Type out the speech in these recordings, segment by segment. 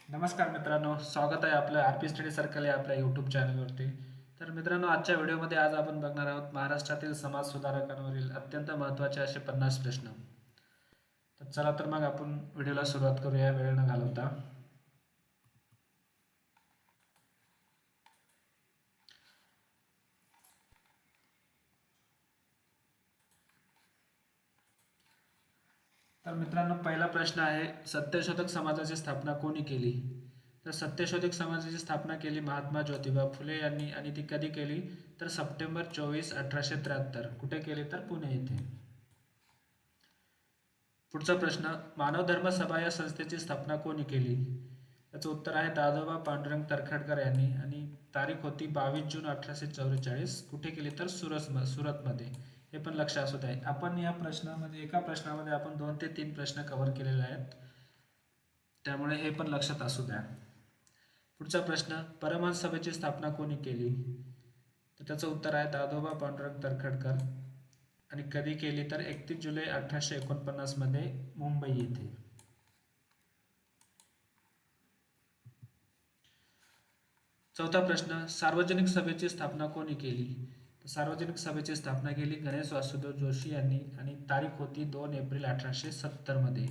नमस्कार मित्रांनो, स्वागत आहे आपलं आर-पी स्टडी सर्कल या आपल्या यूट्यूब चॅनलवरती. तर मित्रांनो, आजच्या व्हिडिओमध्ये आज आपण बघणार आहोत महाराष्ट्रातील समाज सुधारकांवरील अत्यंत महत्त्वाचे असे 50 प्रश्न. तर चला तर मग आपण व्हिडिओला सुरुवात करूया वेळ न घालवता. तर मित्रांनो, पहिला प्रश्न आहे, सत्यशोधक समाजाची स्थापना कोणी केली? तर सत्यशोधक समाजाची स्थापना केली महात्मा ज्योतिबा फुले यांनी आणि ती कधी केली? तर सप्टेंबर 24, 1873. कुठे केली? तर पुणे येथे. पुढचा प्रश्न, मानव धर्म सभा या संस्थेची स्थापना कोणी केली? त्याचं उत्तर आहे दादोबा पांडुरंग तरखडकर यांनी आणि तारीख होती 22 जून 1844. कुठे केली? तर सुरतमध्ये. हे पण लक्ष असू द्या. आपण या प्रश्नामध्ये एका प्रश्नामध्ये आपण 2 ते 3 प्रश्न कव्हर केलेले आहेत, त्यामुळे हे पण लक्षात असू द्या. पुढचा प्रश्न, परमहंस सभेची स्थापना कोणी केली? तर त्याचं उत्तर आहे दादोबा पांडुरंग तरखडकर आणि कधी केली? तर 31 जुलै 1849 मध्ये मुंबई येथे. चौथा प्रश्न, सार्वजनिक सभेची स्थापना कोणी केली? तर सार्वजनिक सभेची स्थापना केली गणेश वासुदेव जोशी यांनी आणि तारीख होती 2 एप्रिल 1870 मध्ये.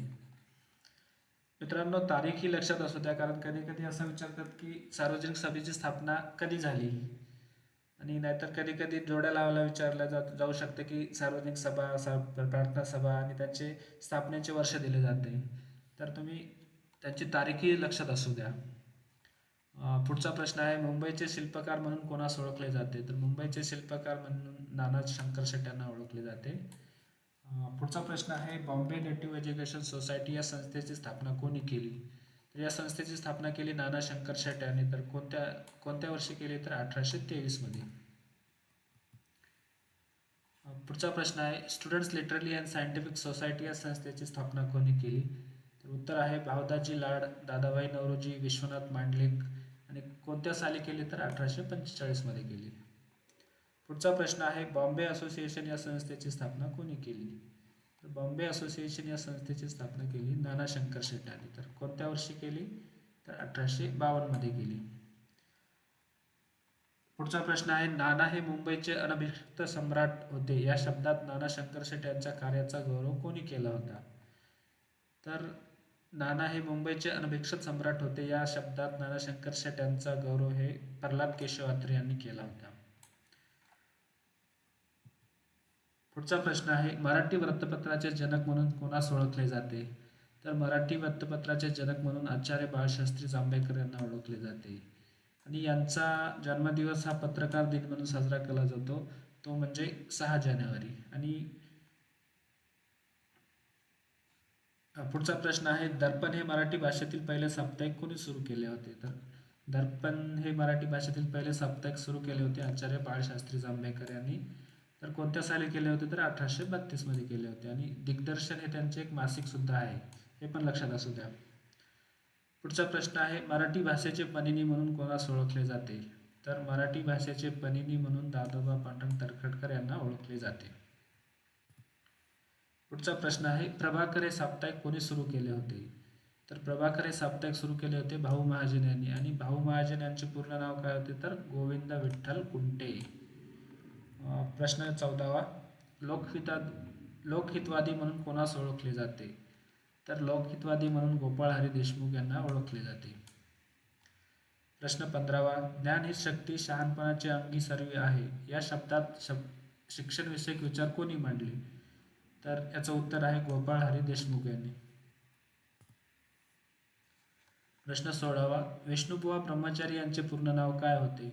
मित्रांनो, तारीख ही लक्षात असू द्या, कारण कधी कधी असं विचारतात की सार्वजनिक सभेची स्थापना कधी झाली, आणि नाहीतर कधी कधी जोड्या लावायला विचारल्या जाऊ शकते की सार्वजनिक सभा, प्रार्थना सभा आणि त्यांचे स्थापनेचे वर्ष दिले जाते. तर तुम्ही त्यांची तारीखही लक्षात असू द्या. पुढचा प्रश्न आहे, मुंबईचे शिल्पकार म्हणून कोणास ओळखले जाते? तर मुंबईचे शिल्पकार म्हणून नाना शंकर शेट यांना ओळखले जाते. पुढचा प्रश्न आहे, बॉम्बे नेटिव्ह एज्युकेशन सोसायटी या संस्थेची स्थापना कोणी केली? तर या संस्थेची स्थापना केली नाना शंकर शेट यांनी. तर कोणत्या कोणत्या वर्षी केली? तर 1823 मध्ये. पुढचा प्रश्न आहे, students literally and scientific society या संस्थेची स्थापना कोणी केली? तर उत्तर आहे भावदाजी लाड, दादाभाई नौरोजी, विश्वनाथ मांडलिक आणि कोणत्या साली केली? तर 1845 मध्ये केली. पुढचा प्रश्न आहे, बॉम्बे असोसिएशन या संस्थेची स्थापना कोणी केली? तर बॉम्बे असोसिएशन या संस्थेची स्थापना केली नाना शंकर शेट यांनी. तर कोणत्या वर्षी केली? तर 1852 मध्ये केली. पुढचा प्रश्न आहे, नाना हे मुंबईचे अनभिषिक्त सम्राट होते या शब्दात नाना शंकर शेट यांच्या कार्याचा गौरव कोणी केला होता? तर नाना हे मुंबईचे अनभिषिक्त सम्राट होते या शब्दात नाना शंकर शेट यांचा गौरव हे प्रल्हाद केशव अत्रे यांनी केला होता. पुढचा प्रश्न आहे, मराठी वृत्तपत्राचे जनक म्हणून कोणास ओळखले जाते? तर मराठी वृत्तपत्राचे जनक म्हणून आचार्य बाळशास्त्री जांभेकर यांना ओळखले जाते आणि यांचा जन्मदिवस हा पत्रकार दिन म्हणून साजरा केला जातो, तो म्हणजे 6 जानेवारी. आणि पुढचा प्रश्न आहे, दर्पण हे मराठी भाषेतील पहिले साप्ताहिक कोणी सुरू केले होते? तर दर्पण हे मराठी भाषेतील पहिले साप्ताहिक सुरू केले होते आचार्य बाळशास्त्री जांभेकर यांनी. तर कोणत्या साली केले होते? तर 1832 मध्ये केले होते. आणि दिग्दर्शन हे त्यांचे एक मासिक सुद्धा आहे, हे पण लक्षात असू द्या. पुढचा प्रश्न आहे, मराठी भाषेचे पणिनी म्हणून कोणास ओळखले जाते? तर मराठी भाषेचे पणिनी म्हणून दादोबा पांडुरंग तरखडकर यांना ओळखले जाते. पुढचा प्रश्न आहे, प्रभाकर हे साप्ताहिक कोणी सुरू केले होते? तर प्रभाकर हे साप्ताहिक सुरू केले होते भाऊ महाजन यांनी. आणि भाऊ महाजन यांचे पूर्ण नाव काय होते? तर गोविंद विठ्ठल कुंटे. प्रश्न 14वा, लोकहितवादी म्हणून कोणास ओळखले जाते? तर लोकहितवादी म्हणून गोपाळ हरी देशमुख यांना ओळखले जाते. प्रश्न 15वा, ज्ञान ही शक्ती शहाणपणाची अंगी सर्वी आहे या शब्दात शिक्षणविषयक विचार कोणी मांडले? तर याचं उत्तर आहे गोपाळ हरी देशमुख यांनी. प्रश्न 16वा, विष्णुबुवा ब्रह्मचारी यांचे पूर्ण नाव काय होते?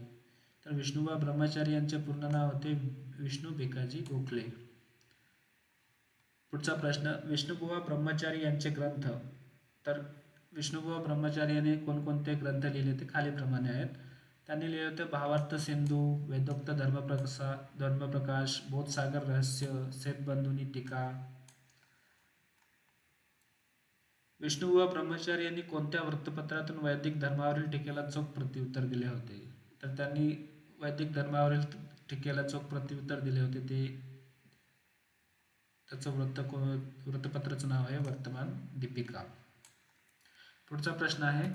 तर विष्णुबुवा ब्रह्मचारी यांचे पूर्ण नाव होते विष्णू भिकाजी गोखले. पुढचा प्रश्न, विष्णुबुवा ब्रह्मचारी यांचे ग्रंथ. तर विष्णुबुवा ब्रह्मचारी यांनी कोणकोणते ग्रंथ लिहिले ते खालीप्रमाणे आहेत. त्यांनी लिहिले होते भावार्थ सिंधू, वेदोक्त धर्मप्रकाश, बोधसागर रहस्य, सेतबंधुनी टीका. विष्णुबुवा ब्रह्मचारी यांनी कोणत्या वृत्तपत्रातून वैदिक धर्मावरील टीकेला चोख प्रत्युत्तर दिले होते? तर त्यांनी वैदिक धर्मावरील टीकेला चोख प्रत्युत्तर दिले होते, ते त्याचं वृत्तपत्राचं नाव आहे वर्तमान दीपिका. पुढचा प्रश्न आहे,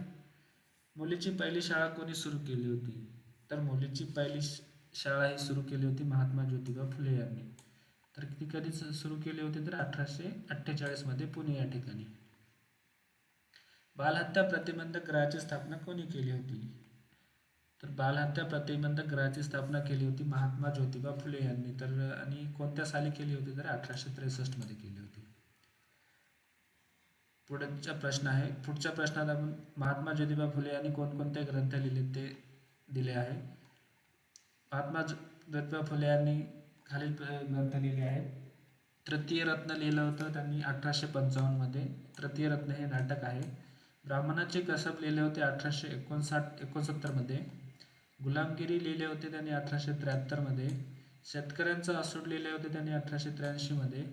मुलीची पहिली शाळा कोणी सुरू केली होती? तर मुलीची पहिली शाळा ही सुरू केली होती महात्मा ज्योतिबा फुले यांनी. तर ती कधी सुरू केली होती? तर 1848 मध्ये पुणे या ठिकाणी. बालहत्या प्रतिबंधक गृहाची स्थापना कोणी केली होती? तर बालहत्या प्रतिबंधक गृहाची स्थापना केली होती महात्मा ज्योतिबा फुले यांनी. तर आणि कोणत्या साली केली होती? तर 1863 मध्ये केली होती. पुढचा प्रश्न आहे. पुढच्या प्रश्नात आपण महात्मा ज्योतिबा फुले यांनी कोणकोणते ग्रंथ लिहिले ते दिले आहे. महात्मा ज्योतिबा फुले यांनी खालील ग्रंथ लिहिले आहेत. तृतीय रत्न लिहिलं होतं त्यांनी 1855 मध्ये. तृतीय रत्न हे नाटक आहे. ब्राह्मणाचे कसब लिहिले होते 1869 मध्ये. गुलामगिरी लिहिले होते त्यांनी 1873 मध्ये. शेतकऱ्यांचा असूड लिहिले होते त्यांनी 1883 मध्ये.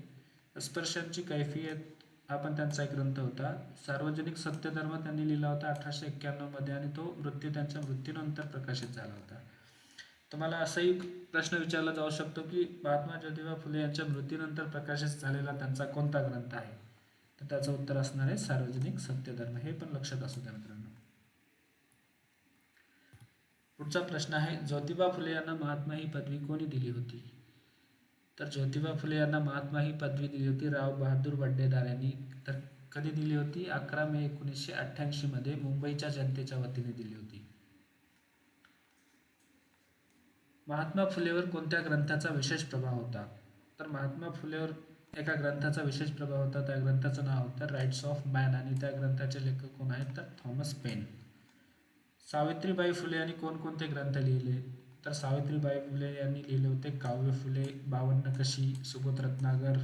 अस्पृश्यांची कैफियत हा पण त्यांचा एक ग्रंथ होता. सार्वजनिक सत्यधर्म त्यांनी लिहिला होता 1891 मध्ये आणि तो त्यांच्या मृत्यूनंतर प्रकाशित झाला होता. तुम्हाला असाही प्रश्न विचारला जाऊ शकतो की महात्मा ज्योतिबा फुले यांच्या मृत्यूनंतर प्रकाशित झालेला त्यांचा कोणता ग्रंथ आहे? तर त्याचं उत्तर असणार आहे सार्वजनिक सत्यधर्म. हे पण लक्षात असू द्या मित्रांनो. पुढचा प्रश्न आहे. ज्योतिबा फुले यांना महात्मा ही पदवी कोणी दिली होती? तर ज्योतिबा फुले यांना महात्मा ही पदवी दिली होती राव बहादूर बड्डेदार यांनी. तर कधी दिली होती? 11 मे 1988 मध्ये मुंबईच्या जनतेच्या वतीने दिली होती. महात्मा फुलेवर कोणत्या ग्रंथाचा विशेष प्रभाव होता? तर महात्मा फुलेवर एका ग्रंथाचा विशेष प्रभाव होता. त्या ग्रंथाचं नाव होतं राईट्स ऑफ मॅन आणि त्या ग्रंथाचे लेखक कोण आहेत? तर थॉमस पेन. सावित्रीबाई फुले यांनी कोणकोणते ग्रंथ लिहिले? तर सावित्रीबाई फुले यांनी लिहिले होते काव्य फुले, 52 कशी, सुबोध रत्नागर.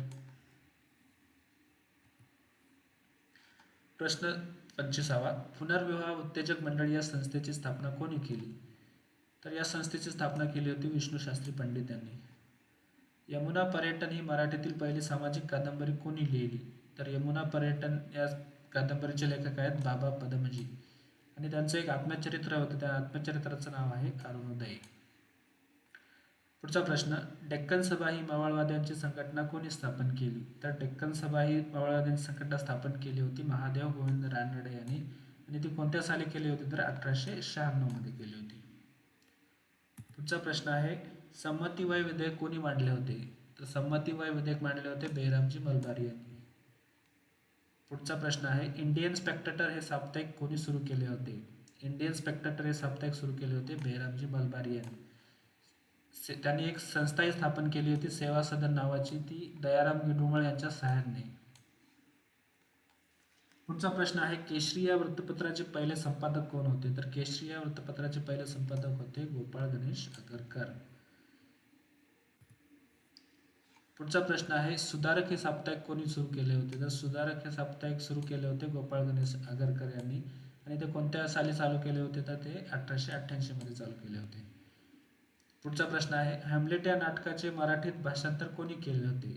प्रश्न 25. पुनर्विवाह उत्तेजक मंडळ या संस्थेची स्थापना कोणी केली? तर या संस्थेची स्थापना केली होती विष्णूशास्त्री पंडित यांनी. यमुना पर्यटन ही मराठीतील पहिली सामाजिक कादंबरी कोणी लिहिली? तर यमुना पर्यटन या कादंबरीचे लेखक आहेत बाबा पदमजी आणि त्यांचं एक आत्मचरित्र होतं. त्या आत्मचरित्राचं नाव आहे अरुणोदय. पुढचा प्रश्न. डेक्कन सभा ही मवाळवाद्यांची संघटना कोणी स्थापन केली? तर डेक्कन सभा ही मवाळवाद्यांची संघटना स्थापन केली होती महादेव गोविंद रानडे यांनी आणि ती कोणत्या साली केली होती? तर 1896 मध्ये केली होती. पुढचा प्रश्न आहे. संमतीवय विधेयक कोणी मांडले होते? तर संमतीवय विधेयक मांडले होते बेहरामजी मलबारी यांनी. पुढचा प्रश्न आहे. इंडियन स्पेक्टेटर हे साप्ताहिक कोणी सुरू केले होते? इंडियन स्पेक्टेटर हे साप्ताहिक सुरू केले होते बेहरामजी मलबारी यांनी. त्यांनी एक संस्थाही स्थापन केली होती सेवा सदन नावाची, ती दयाराम गिडुमळ यांच्या सहाय्याने. पुढचा प्रश्न आहे. केसरी या वृत्तपत्राचे पहिले संपादक कोण होते? तर केसरी या वृत्तपत्राचे पहिले संपादक होते गोपाळ गणेश आगरकर. पुढचा प्रश्न आहे. सुधारक हे साप्ताहिक कोणी सुरू केले होते? तर सुधारक हे साप्ताहिक सुरू केले होते गोपाळ गणेश आगरकर यांनी आणि ते कोणत्या साली चालू केले होते? तर ते 1888 मध्ये चालू केले होते. पुढचा प्रश्न आहे. हॅम्लेट या नाटकाचे मराठीत भाषांतर कोणी केले होते?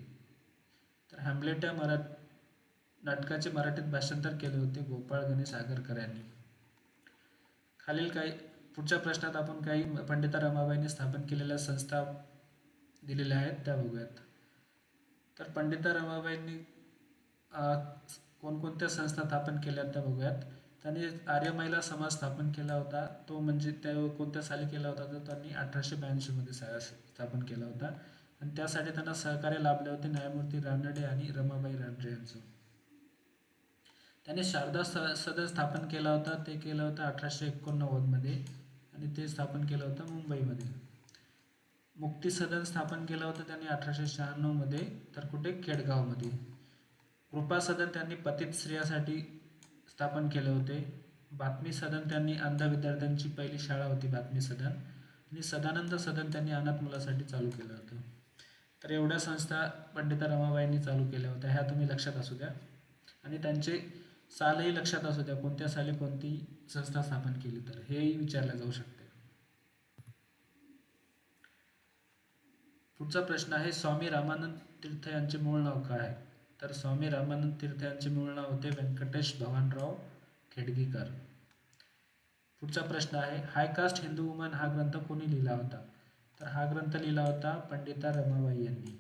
तर हॅम्लेट या नाटकाचे मराठीत भाषांतर केले होते गोपाळ गणेश आगरकर यांनी. खालील काही पुढच्या प्रश्नात आपण काही पंडिता रमाबाईंनी स्थापन केलेल्या संस्था दिलेल्या आहेत त्या बघूयात. तर पंडिता रमाबाईंनी कोणकोणत्या संस्था स्थापन केल्या त्या बघूयात. त्यांनी आर्य महिला समाज स्थापन केला होता. तो म्हणजे त्या कोणत्या साली केला होता? तर त्यांनी 1882 मध्ये स्थापन केला होता आणि त्यासाठी त्यांना सहकार्य लाभले होते न्यायमूर्ती रानडे आणि रमाबाई रानडे यांचं. त्यांनी शारदा सदन स्थापन केला होता. ते केलं होतं 1889 मध्ये आणि ते स्थापन केलं होतं मुंबईमध्ये. मुक्ती सदन स्थापन केलं होतं त्यांनी 1896 मध्ये, तर कुठे? खेडगावमध्ये. कृपा सदन त्यांनी पतित स्त्रियासाठी स्थापन केले होते. बातमी सदन त्यांनी अंध विद्यार्थ्यांची पहिली शाळा होती बातमी सदन आणि सदानंद सदन त्यांनी अनाथ मुलासाठी चालू केलं होतं. तर एवढ्या संस्था पंडिता रमाबाईंनी चालू केल्या होत्या. ह्या तुम्ही लक्षात असू द्या आणि त्यांचे सालही लक्षात असू द्या. कोणत्या साली कोणती संस्था स्थापन केली तर हेही विचारले जाऊ शकते. पुढचा प्रश्न आहे. स्वामी रामानंद तीर्थ यांचे मूळ नाव काय? तर स्वामी रामानंद तीर्थ यांचे मूळ नाव होते व्यंकटेश भवानराव खेडगीकर. पुढचा प्रश्न आहे. हायकास्ट हिंदू वुमन हा ग्रंथ कोणी लिहिला होता? तर हा ग्रंथ लिहिला होता पंडिता रमाबाई यांनी.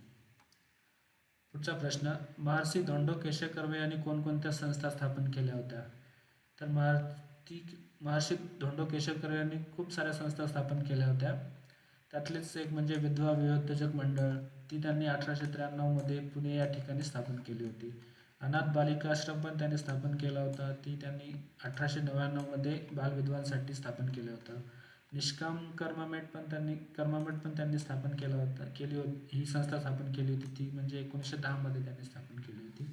पुढचा प्रश्न. महर्षी धोंडो केशव कर्वे यांनी कोणकोणत्या संस्था स्थापन केल्या होत्या? तर महर्षी महर्षी धोंडो केशवकर यांनी खूप साऱ्या संस्था स्थापन केल्या होत्या. त्यातलीच एक म्हणजे विधवा विउद्योजक मंडळ, ती त्यांनी 1893 पुणे या ठिकाणी स्थापन केली होती. अनाथ बालिका आश्रम पण त्यांनी स्थापन केला होता, ती त्यांनी 1899 बालविधवांसाठी स्थापन केलं होतं. निष्काम कर्ममेट पण त्यांनी स्थापन केला होता ही संस्था स्थापन केली होती, ती म्हणजे 1910 त्यांनी स्थापन केली होती.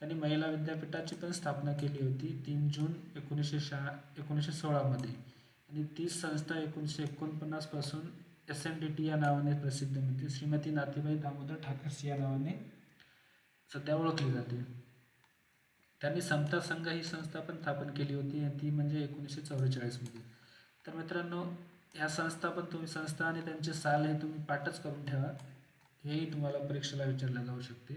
त्यांनी महिला विद्यापीठाची पण स्थापना केली होती 3 जून 1916 आणि ती संस्था 1949 पासून SNDT या नावाने प्रसिद्ध होती. श्रीमती नाथीबाई दामोदर ठाकरसी या नावाने सध्या ओळखली जाते. त्यांनी समता संघ ही संस्था पण स्थापन केली होती, ती म्हणजे 1944. तर मित्रांनो, ह्या संस्था आणि त्यांचे साल हे तुम्ही पाठच करून ठेवा, हेही तुम्हाला परीक्षेला विचारले जाऊ शकते.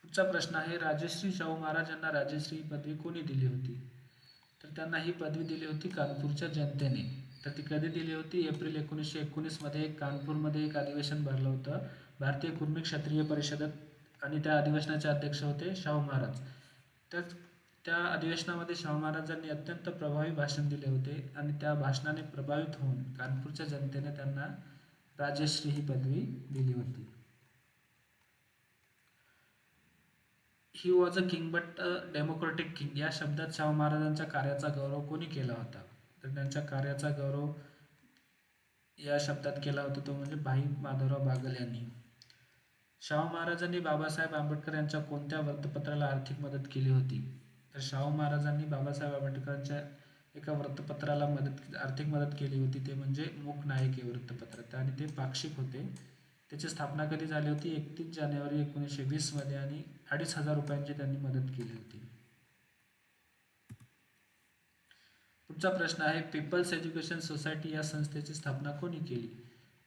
पुढचा प्रश्न आहे, राजश्री शाहू महाराज यांना राजश्री ही पदवी कोणी दिली होती? तर त्यांना ही पदवी दिली होती कानपूरच्या जनतेने. तर ती कधी दिली होती? एप्रिल 1919 कानपूरमध्ये एक अधिवेशन भरलं होतं, भारतीय कुर्मी क्षत्रिय परिषदेत, आणि त्या अधिवेशनाचे अध्यक्ष होते शाहू महाराज. तर त्या अधिवेशनामध्ये शाहू महाराजांनी अत्यंत प्रभावी भाषण दिले होते आणि त्या भाषणाने प्रभावित होऊन कानपूरच्या जनतेने त्यांना राजश्री ही पदवी दिली होती. He was a king but a democratic king या शब्दात शाहू महाराजांच्या कार्याचा गौरव कोणी केला होता? तर त्यांच्या कार्याचा गौरव या शब्दात केला होता तो म्हणजे भाई माधवराव बागल यांनी. शाहू महाराजांनी बाबासाहेब आंबेडकर यांच्या कोणत्या वृत्तपत्राला आर्थिक मदत केली होती? तर शाहू महाराजांनी बाबासाहेब आंबेडकरांच्या एका वृत्तपत्राला आर्थिक मदत केली होती, ते म्हणजे मूक नायक हे वृत्तपत्र, आणि ते पाक्षिक होते. त्याची स्थापना कधी झाली होती? 31 जानेवारी 1920 आणि 2,500 रुपयांची त्यांनी मदत केली होती. पुढचा प्रश्न आहे, पीपल्स एज्युकेशन सोसायटी या संस्थेची स्थापना कोणी केली?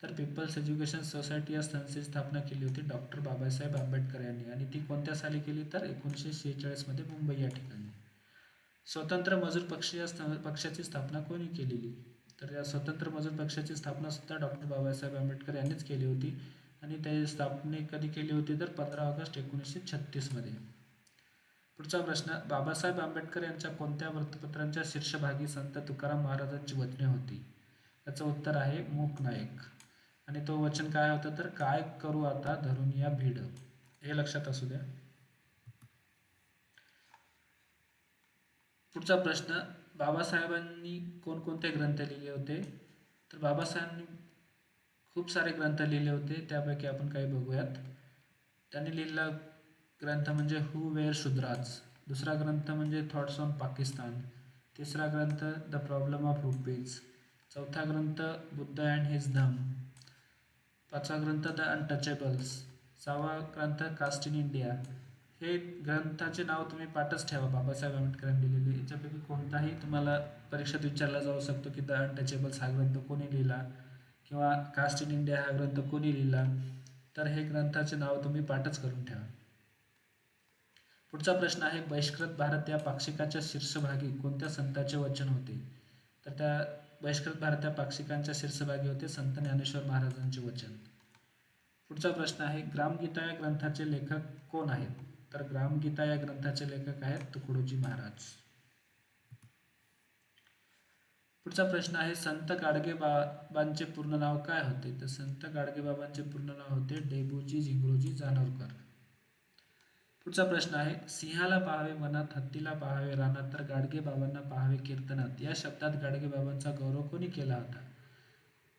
तर पीपल्स एज्युकेशन सोसायटी या संस्थेची स्थापना केली होती डॉक्टर बाबासाहेब आंबेडकर यांनी, आणि ती कोणत्या साली केली? तर 1946 मुंबई या ठिकाणी. स्वतंत्र मजूर पक्षाची स्थापना कोणी केलेली? तर या स्वतंत्र मजूर पक्षाची स्थापना सुद्धा डॉक्टर बाबासाहेब आंबेडकर यांनीच केली होती, आणि त्या स्थापने कधी केली होती? तर 15 ऑगस्ट 1936. पुढचा प्रश्न, बाबासाहेब आंबेडकर यांच्या कोणत्या वृत्तपत्रांच्या शीर्षभागी संत तुकाराम महाराजांची वचने होती? याचं उत्तर आहे मूक नायक, आणि तो वचन काय होतं? तर काय करू आता धरून या भीड, हे लक्षात असू द्या. पुढचा प्रश्न, बाबासाहेबांनी कोणकोणते ग्रंथ लिहिले होते? तर बाबासाहेबांनी खूप सारे ग्रंथ लिहिले होते, त्यापैकी आपण काही बघूयात. त्यांनी लिहिलेला ग्रंथ म्हणजे हू वेअर शुद्राज, दुसरा ग्रंथ म्हणजे थॉट्स ऑन पाकिस्तान, तिसरा ग्रंथ द प्रॉब्लेम ऑफ रुपीज, चौथा ग्रंथ बुद्ध अँड हिज धम, पाचवा ग्रंथ द अनटचेबल्स, 6वा ग्रंथ कास्ट इन इंडिया. हे ग्रंथाचे नाव तुम्ही पाठच ठेवा, बाबासाहेब आंबेडकरांनी लिहिलेले. याच्यापैकी कोणताही तुम्हाला परीक्षेत विचारला जाऊ शकतो की द अनटचेबल्स हा ग्रंथ कोणी लिहिला, किंवा कास्ट इन इंडिया हा ग्रंथ कोणी लिहिला. तर हे ग्रंथाचे नाव तुम्ही पाठच करून ठेवा. पुढचा प्रश्न आहे, बहिष्कृत भारत या पाक्षिकाच्या शीर्षभागी कोणत्या संतांचे वचन होते? तर त्या बहिष्कृत भारत या पाक्षिकांच्या शीर्षभागी होते संत ज्ञानेश्वर महाराजांचे वचन. पुढचा प्रश्न आहे, ग्रामगीता या ग्रंथाचे लेखक कोण आहेत? तर ग्रामगीता या ग्रंथाचे लेखक आहेत तुकडोजी महाराज. पुढचा प्रश्न आहे, संत गाडगेबाबांचे पूर्ण नाव काय होते? तर संत गाडगेबाबांचे पूर्ण नाव होते डेबूजी झिंगरोजी जानोरकर. पुढचा प्रश्न आहे, सिंहाला पाहावे वनात, हत्तीला पाहावे रानात, तर गाडगेबाबांना पाहावे कीर्तनात या शब्दात गाडगेबाबांचा गौरव कोणी केला होता?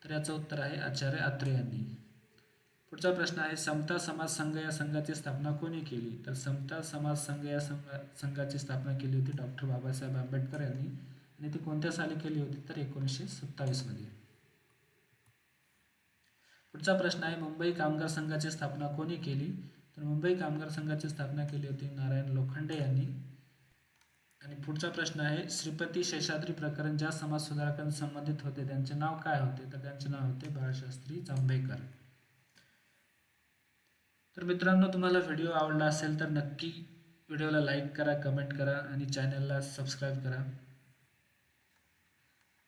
तर याचं उत्तर आहे आचार्य अत्रे यांनी. पुढचा प्रश्न आहे, समता समाज संघ या संघाची स्थापना कोणी केली? तर समता समाज संघ या संघाची स्थापना केली होती डॉक्टर बाबासाहेब आंबेडकर यांनी, आणि ती कोणत्या साली केली होती? तर 1927. पुढचा प्रश्न आहे, मुंबई कामगार संघाची स्थापना कोणी केली? तर मुंबई कामगार संघाची स्थापना केली होती नारायण लोखंडे यांनी. आणि पुढचा प्रश्न आहे, श्रीपती शेषाद्री प्रकरण ज्या समाज सुधारकांशी संबंधित होते त्यांचे नाव काय होते? तर त्यांचे नाव होते बाळशास्त्री जांभेकर. तर मित्रांनो, तुम्हाला व्हिडिओ आवडला असेल तर नक्की व्हिडिओला लाईक करा, कमेंट करा आणि चॅनलला सबस्क्राईब करा.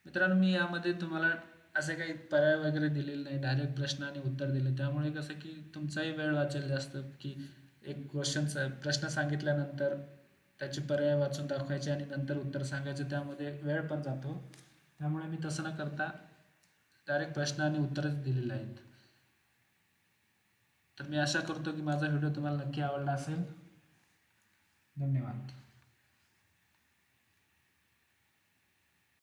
मित्रांनो, मी यामध्ये तुम्हाला असे काही पर्याय वगैरे दिलेले नाही, डायरेक्ट प्रश्न आणि उत्तर दिले, त्यामुळे कसं की तुमचाही वेळ वाचेल जास्त, की एक प्रश्न सांगितल्यानंतर त्याचे पर्याय वाचून दाखवायचे आणि नंतर उत्तर सांगायचं, त्यामध्ये वेळ पण जातो. त्यामुळे मी तसं न करता डायरेक्ट प्रश्न आणि उत्तरच दिलेले आहेत. तर मी आशा करतो की माझा व्हिडिओ तुम्हाला नक्की आवडला असेल. धन्यवाद.